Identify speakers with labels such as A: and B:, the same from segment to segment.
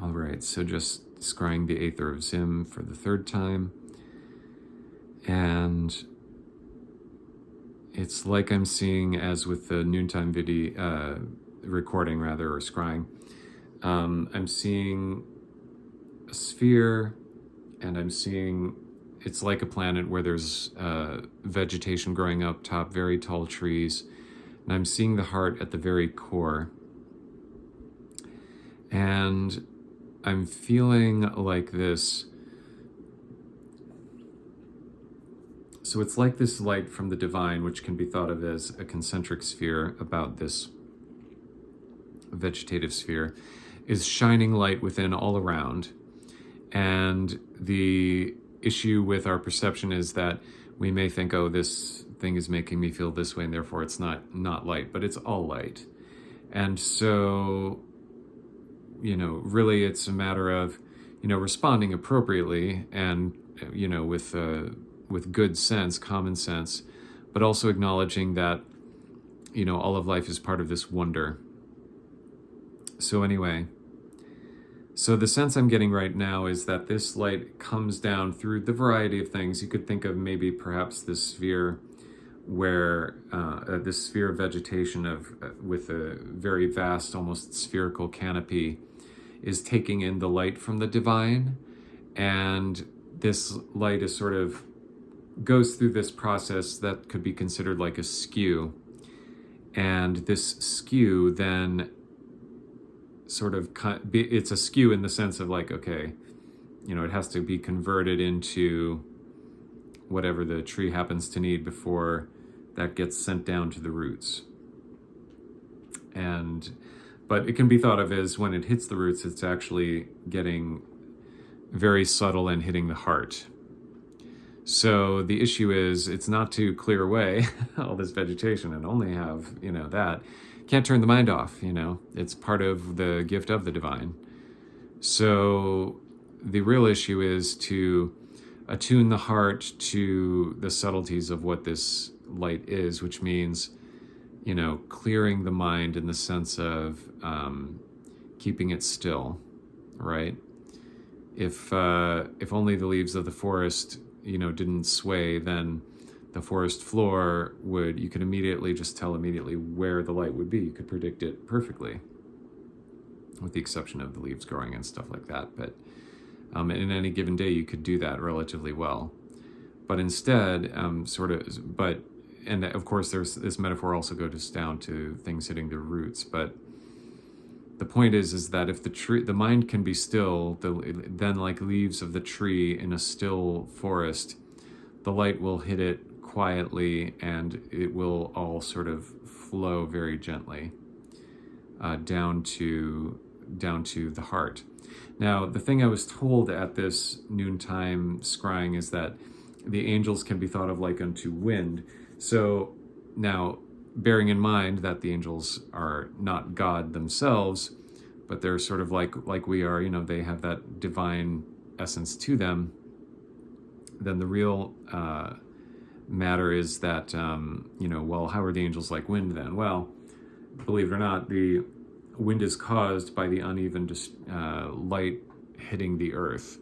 A: All right, so just scrying the Aether of ZIM for the third time. And it's like I'm seeing, as with the noontime video, recording rather, or scrying, I'm seeing a sphere, and I'm seeing, it's like a planet where there's vegetation growing up top, very tall trees, and I'm seeing the heart at the very core. And I'm feeling like this. So it's like this light from the divine, which can be thought of as a concentric sphere about this vegetative sphere, is shining light within all around. And the issue with our perception is that we may think, oh, this thing is making me feel this way, and therefore it's not light, but it's all light. And so, really it's a matter of, responding appropriately and, with good sense, common sense, but also acknowledging that, all of life is part of this wonder. So anyway, so the sense I'm getting right now is that this light comes down through the variety of things. You could think of maybe perhaps this sphere where this sphere of vegetation with a very vast, almost spherical canopy is taking in the light from the divine, and this light is sort of goes through this process that could be considered like a skew, and this skew then sort of it's a skew in the sense of like, okay, it has to be converted into whatever the tree happens to need before that gets sent down to the roots. But it can be thought of as when it hits the roots, it's actually getting very subtle and hitting the heart. So the issue is, it's not to clear away all this vegetation and only have, that. Can't turn the mind off, It's part of the gift of the divine. So the real issue is to attune the heart to the subtleties of what this light is, which means, clearing the mind in the sense of keeping it still, right? If only the leaves of the forest, didn't sway, then the forest floor you could immediately just tell immediately where the light would be. You could predict it perfectly, with the exception of the leaves growing and stuff like that. But in any given day, you could do that relatively well. But instead, and of course, there's this metaphor also goes down to things hitting the roots. But the point is that if the mind can be still, then like leaves of the tree in a still forest, the light will hit it quietly, and it will all sort of flow very gently down to the heart. Now, the thing I was told at this noontime scrying is that the angels can be thought of like unto wind. So now, bearing in mind that the angels are not God themselves, but they're sort of like we are, they have that divine essence to them, then the real matter is that, well, how are the angels like wind then? Well, believe it or not, the wind is caused by the uneven light hitting the earth.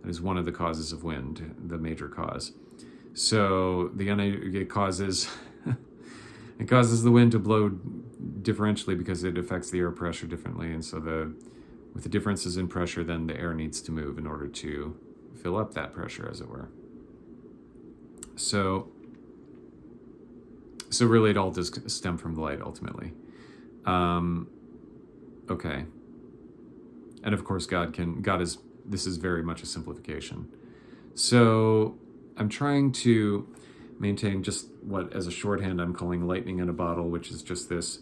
A: That is one of the causes of wind, the major cause. So it causes the wind to blow differentially because it affects the air pressure differently. And so with the differences in pressure, then the air needs to move in order to fill up that pressure, as it were. So really it all does stem from the light ultimately. Okay. And of course this is very much a simplification. So I'm trying to maintain just what, as a shorthand, I'm calling lightning in a bottle, which is just this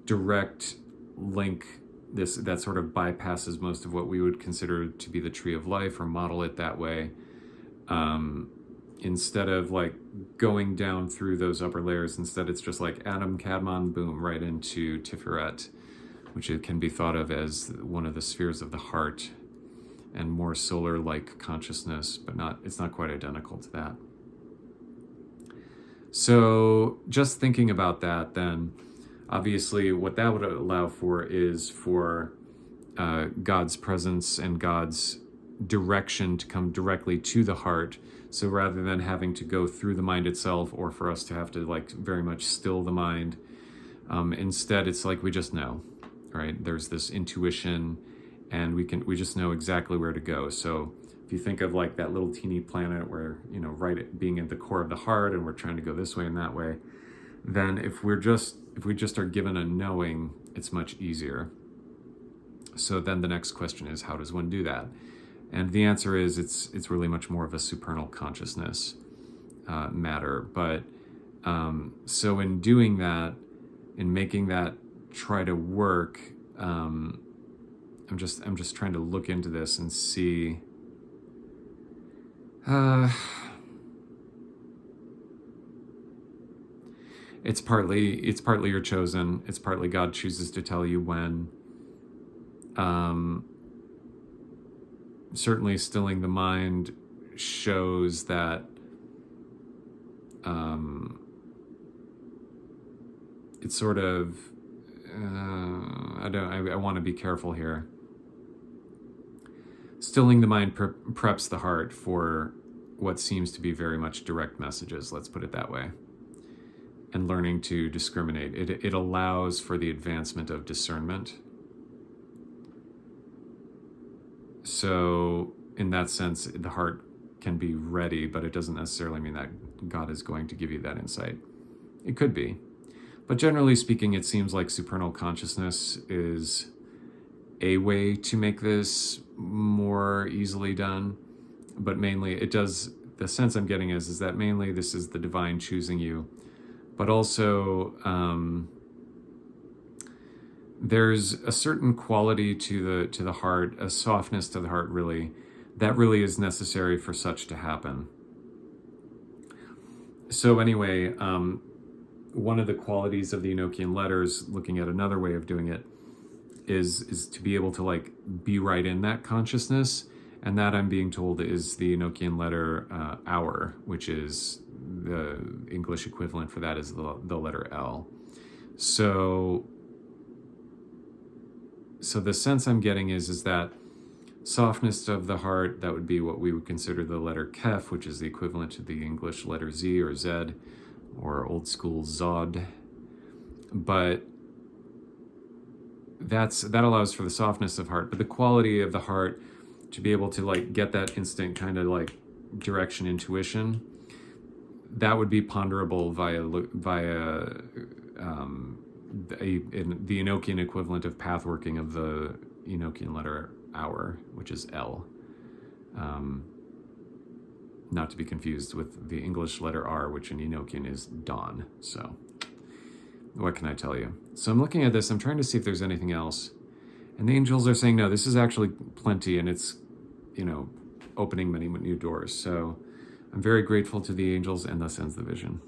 A: direct link, that sort of bypasses most of what we would consider to be the tree of life, or model it that way. Instead of like going down through those upper layers, instead it's just like Adam, Kadmon, boom, right into Tiferet, which it can be thought of as one of the spheres of the heart, and more solar-like consciousness, but it's not quite identical to that. So just thinking about that, then obviously what that would allow for is for God's presence and God's direction to come directly to the heart. So rather than having to go through the mind itself, or for us to have to like very much still the mind, instead it's like we just know, right? There's this intuition, and we just know exactly where to go. So if you think of like that little teeny planet where, right at being at the core of the heart, and we're trying to go this way and that way, then if we just are given a knowing, it's much easier. So then the next question is, how does one do that? And the answer is it's really much more of a supernal consciousness matter. But so in doing that, in making that try to work, I'm just trying to look into this and see. It's partly you're chosen. It's partly God chooses to tell you when. Certainly stilling the mind shows that it's sort of I want to be careful here. Stilling the mind preps the heart for what seems to be very much direct messages, let's put it that way, and learning to discriminate. It allows for the advancement of discernment. So in that sense, the heart can be ready, but it doesn't necessarily mean that God is going to give you that insight. It could be. But generally speaking, it seems like supernal consciousness is a way to make this more easily done. But mainly the sense I'm getting is that mainly this is the divine choosing you. But also, there's a certain quality to the heart, a softness to the heart, really, that really is necessary for such to happen. So anyway, one of the qualities of the Enochian letters, looking at another way of doing it, is to be able to like be right in that consciousness, and that, I'm being told, is the Enochian letter hour, which is the English equivalent for that is the letter L. So the sense I'm getting is that softness of the heart, that would be what we would consider the letter Kef, which is the equivalent to the English letter Z or Z, or old school Zod. But that allows for the softness of heart. But the quality of the heart, to be able to like get that instant kind of like direction, intuition, that would be ponderable via the Enochian equivalent of path working of the Enochian letter hour, which is L. Not to be confused with the English letter R, which in Enochian is dawn. So what can I tell you? So I'm looking at this, I'm trying to see if there's anything else. And the angels are saying, no, this is actually plenty, and it's, opening many new doors. So I'm very grateful to the angels, and thus ends the vision.